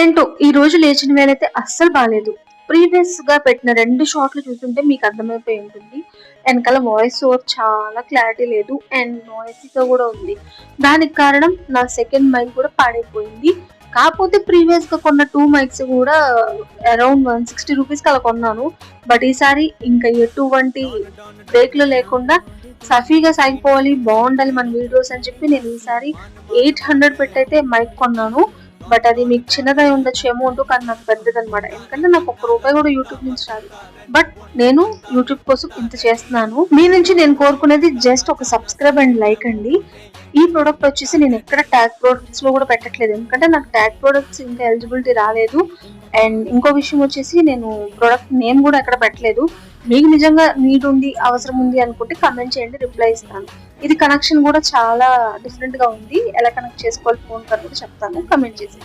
ఏంటో ఈ రోజు లేచిన వేళైతే అస్సలు బాలేదు. ప్రీవియస్ గా పెట్టిన 2 షార్ట్లు చూస్తుంటే మీకు అర్థమైపోయి ఉంటుంది. వెనకాల వాయిస్ ఓవర్ చాలా క్లారిటీ లేదు అండ్ నాయిసీగా కూడా ఉంది. దానికి కారణం నా సెకండ్ మైక్ కూడా పాడైపోయింది. కాకపోతే ప్రీవియస్ గా కొన్న 2 మైక్స్ కూడా అరౌండ్ 160 రూపీస్ కి అలా కొన్నాను. బట్ ఈసారి ఇంకా ఎటువంటి బ్రేక్లు లేకుండా సఫీగా సాగిపోవాలి, బాగుండాలి మన వీడియోస్ అని చెప్పి నేను ఈసారి 800 పెట్టయితే మైక్ కొన్నాను. బట్ అది మీకు చిన్నదై ఉండొచ్చు అమౌంట్, కానీ నాకు పెద్దదనమాట. ఎందుకంటే నాకు ₹1 కూడా యూట్యూబ్ నుంచి రాదు. బట్ నేను యూట్యూబ్ కోసం ఇంత చేస్తున్నాను. మీ నుంచి నేను కోరుకునేది జస్ట్ ఒక సబ్స్క్రైబ్ అండ్ లైక్ అండి. ఈ ప్రోడక్ట్ వచ్చేసి నేను ఎక్కడ ట్యాగ్ ప్రొడక్ట్స్ లో కూడా పెట్టట్లేదు, ఎందుకంటే నాకు ట్యాగ్ ప్రొడక్ట్స్ ఇంకా ఎలిజిబిలిటీ రాలేదు. అండ్ ఇంకో విషయం వచ్చేసి నేను ప్రొడక్ట్ నేమ్ కూడా ఎక్కడ పెట్టలేదు. మీకు నిజంగా నీడ్ ఉంది, అవసరం ఉంది అనుకుంటే కమెంట్ చేయండి, రిప్లై ఇస్తాను. ఇది కనెక్షన్ కూడా చాలా డిఫరెంట్ గా ఉంది. ఎలా కనెక్ట్ చేసుకోవాలి ఫోన్ కూడా చెప్తాను, కమెంట్ చేసి.